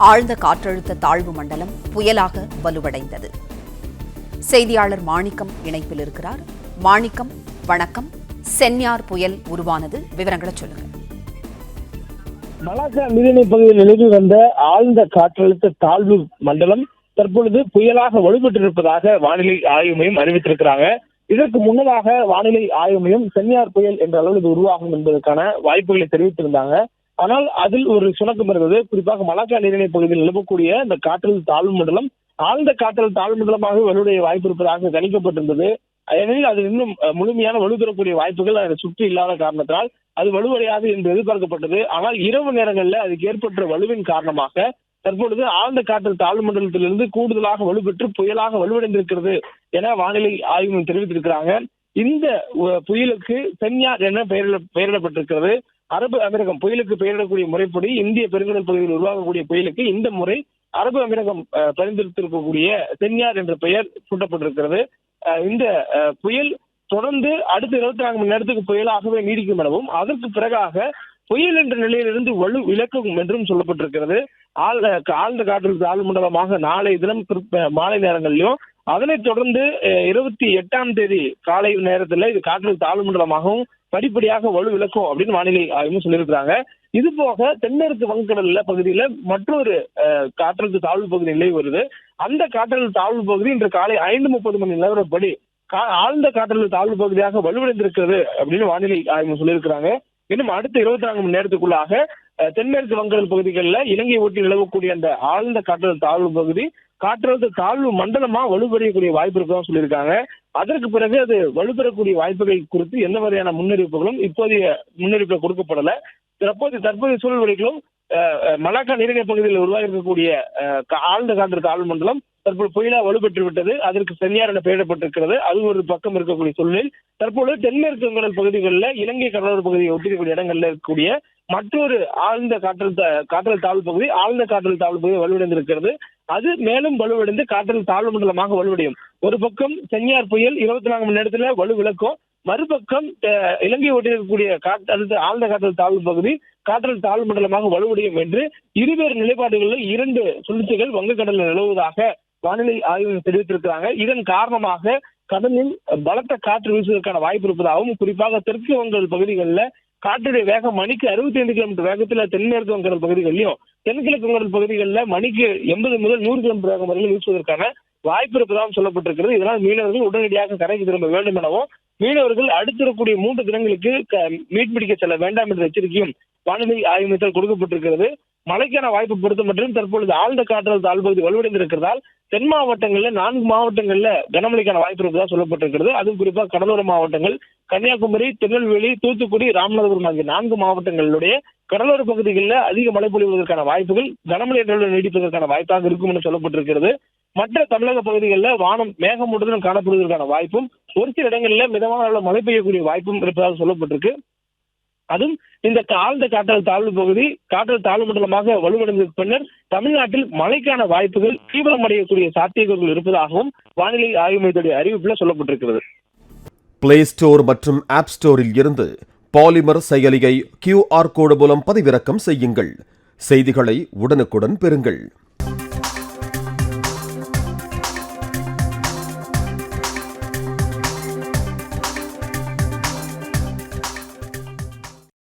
ஆழ்ந்த காற்றழுத்த தாழ்வு மண்டலம் புயலாக வலுவடைந்தது. செய்தியாளர் மாணிக்கம் இணைப்பில் இருக்கிறார். மாணிக்கம், வணக்கம். சென்யார் புயல் உருவானது, விவரங்களை சொல்லுங்க. மலாக்கா நீரிணை பகுதியில் நிலவி வந்த ஆழ்ந்த காற்றழுத்த தாழ்வு மண்டலம் தற்பொழுது புயலாக வலுப்பெற்றிருப்பதாக வானிலை ஆய்வு மையம் அறிவித்திருக்கிறாங்க. இதற்கு முன்னதாக வானிலை ஆய்வு மையம் சென்யார் புயல் என்ற அளவில் இது உருவாகும் என்பதற்கான வாய்ப்புகளை தெரிவித்திருந்தாங்க. ஆனால் அதில் ஒரு சுணக்கம் இருந்தது. குறிப்பாக மலாக்கா நீரிணை பகுதியில் நிலவக்கூடிய இந்த காற்றழுத்த தாழ்வு மண்டலம் ஆழ்ந்த காற்றழுத்த தாழ்வு மண்டலமாக வலுடைய வாய்ப்பு இருப்பதாக கணிக்கப்பட்டிருந்தது. ஏனெனில் அது இன்னும் முழுமையான வலுப்பெறக்கூடிய வாய்ப்புகள் அதை சுற்றி இல்லாத காரணத்தால் அது வலுவடையாது என்று எதிர்பார்க்கப்பட்டது. ஆனால் இரவு நேரங்களில் அதுக்கு ஏற்பட்ட வலுவின் காரணமாக தற்பொழுது ஆழ்ந்த காற்றழுத்த தாழ்வு மண்டலத்திலிருந்து கூடுதலாக வலுப்பெற்று புயலாக வலுவடைந்திருக்கிறது என வானிலை ஆய்வு மையம் தெரிவித்திருக்கிறாங்க. இந்த புயலுக்கு சென்யார் என பெயரிடப்பட்டிருக்கிறது. அரபு அமீரகம் புயலுக்கு பெயரிடக்கூடிய முறைப்படி இந்திய பெருங்கடல் பகுதியில் உருவாகக்கூடிய புயலுக்கு இந்த முறை அரபு அமீரகம் பரிந்துரைத்திருக்கக்கூடிய சென்யார் என்ற பெயர் சூட்டப்பட்டிருக்கிறது. இந்த புயல் தொடர்ந்து அடுத்த 24 மணி நேரத்துக்கு புயலாகவே நீடிக்கும் எனவும் அதற்கு பிறகாக புயல் என்ற நிலையிலிருந்து வலு விலக்கும் என்றும் சொல்லப்பட்டிருக்கிறது. ஆழ்ந்த காற்றழுத்த தாழ்வு மண்டலமாக நாளை தினம் மாலை நேரங்களிலும் அதனைத் தொடர்ந்து 28ஆம் தேதி காலை நேரத்தில் இது காற்றழுத்த தாழ்வு மண்டலமாகவும் படிப்படியாக வலு விலக்கும் அப்படின்னு வானிலை ஆய்வு சொல்லியிருக்கிறாங்க. இது போக தென்மேற்கு வங்கக்கடல் பகுதியில மற்றொரு காற்றழுத்த தாழ்வு பகுதி நிலை வருது. அந்த காற்றழுத்த தாழ்வு பகுதி இன்று காலை 5:30 மணி நிலவரப்படி ஆழ்ந்த காற்றழுத்த தாழ்வு பகுதியாக வலுவடைந்திருக்கிறது அப்படின்னு வானிலை ஆய்வு சொல்லியிருக்கிறாங்க. இன்னும் அடுத்த 24 மணி நேரத்துக்குள்ளாக தென்மேற்கு வங்கக்கடல் பகுதிகளில் இலங்கை ஒட்டி நிலவக்கூடிய அந்த ஆழ்ந்த காற்றழுத்த தாழ்வு பகுதி காற்றழுத்த தாழ்வு மண்டலமா வலுப்பெறக்கூடிய வாய்ப்பு இருக்கதான் சொல்லியிருக்காங்க. அதற்கு பிறகு அது வலுப்பெறக்கூடிய வாய்ப்புகள் குறித்து எந்த மாதிரியான முன்னறிவிப்புகளும் இப்போதைய முன்னறிவிப்புகள் கொடுக்கப்படல. தற்போதைய சூழல் வரைக்கும் மலாக்கா நீரிணை பகுதியில் உருவாகி இருக்கக்கூடிய ஆழ்ந்த காற்று தாழ்வு மண்டலம் தற்போது புயலா வலுப்பெற்று விட்டது. அதற்கு சென்யார் என பெயரிடப்பட்டிருக்கிறது. அது ஒரு பக்கம் இருக்கக்கூடிய சூழலில் தற்போது தென்மேற்கு வங்கக்கடல் பகுதிகளில் இலங்கை கடலோர பகுதியை ஒட்டிக்கூடிய இடங்கள்ல இருக்கக்கூடிய மற்றொரு ஆழ்ந்த காற்றழுத்த தாழ்வு பகுதி ஆழ்ந்த காற்றழுத்த தாழ்வு பகுதி வலுவடைந்திருக்கிறது. அது மேலும் வலுவடைந்து காற்றழுத்த தாழ்வு மண்டலமாக வலுவடையும். ஒரு பக்கம் சென்யார் புயல் 24 மணி நேரத்துல வலு விலக்கும், மறுபக்கம் இலங்கை ஒட்டியிருக்கக்கூடிய ஆழ்ந்த காற்றழுத்த தாழ்வு பகுதி காற்றழுத்த தாழ்வு மண்டலமாக வலுவடையும் என்று இருவேறு நிலைப்பாடுகளில் 2 சுழற்சிகள் வங்கக்கடலில் நிலவுவதாக வானிலை ஆய்வு தெரிவித்திருக்கிறாங்க. இதன் காரணமாக கடலில் பலத்த காற்று வீசுவதற்கான வாய்ப்பு இருப்பதாகவும், குறிப்பாக தெற்கு வங்கக்கடல் பகுதிகளில் காற்றுடைய வேகம் மணிக்கு 65 கிலோமீட்டர் வேகத்தில் தென்மேற்கு வங்கக்கடல் பகுதிகளிலும் தென்கிழக்கு வங்கக்கடல் பகுதிகளில் மணிக்கு 80 முதல் 100 கிலோமீட்டர் வேகம் வரையில் வீசுவதற்கான வாய்ப்பு இருப்பதாகவும் சொல்லப்பட்டிருக்கிறது. இதனால் மீனவர்கள் உடனடியாக கரைக்கு திரும்ப வேண்டும் எனவும், மீனவர்கள் அடுத்திருக்கக்கூடிய 3 தினங்களுக்கு மீன்பிடிக்க செல்ல வேண்டாம் என்ற எச்சரிக்கையும் வானிலை ஆய்வு மையத்தால் கொடுக்கப்பட்டிருக்கிறது. மழைக்கான வாய்ப்பு பொறுத்த மற்றும் தற்பொழுது ஆழ்ந்த காற்றழுத்த தாழ்வு பகுதி வலுவடைந்திருக்கிறதால் தென் மாவட்டங்களில் 4 மாவட்டங்களில் கனமழைக்கான வாய்ப்பு இருப்பதாக சொல்லப்பட்டிருக்கிறது. அதுவும் குறிப்பாக கடலோர மாவட்டங்கள் கன்னியாகுமரி, திருநெல்வேலி, தூத்துக்குடி, ராமநாதபுரம் ஆகிய 4 மாவட்டங்களுடைய கடலோர பகுதிகளில் அதிக மழை பொழிவதற்கான வாய்ப்புகள் கனமழை நீடிப்பதற்கான வாய்ப்பாக இருக்கும் என சொல்லப்பட்டிருக்கிறது. மற்ற தமிழக பகுதிகளில் வானம் மேகமூட்டத்துடன் காணப்படுவதற்கான வாய்ப்பும் ஒரு சில இடங்களில் மிதமான அளவில் மழை பெய்யக்கூடிய வாய்ப்பும் இருப்பதாக சொல்லப்பட்டிருக்கு. அதுவும் இந்த ஆழ்ந்த காற்றழுத்த தாழ்வு பகுதி காற்றழுத்த தாழ்வு மண்டலமாக வலுவடைந்த பின்னர் தமிழ்நாட்டில் மழைக்கான வாய்ப்புகள் தீவிரமடையக்கூடிய சாத்தியக்கூறுகள் இருப்பதாகவும் வானிலை ஆய்வு மையத்துடைய அறிவிப்பில் சொல்லப்பட்டிருக்கிறது. பிளே ஸ்டோர் மற்றும் ஆப் ஸ்டோரில் இருந்து பாலிமர் செயலியை QR கோடு மூலம் பதிவிறக்கம் செய்யுங்கள். செய்திகளை உடனுக்குடன் பெறுங்கள்.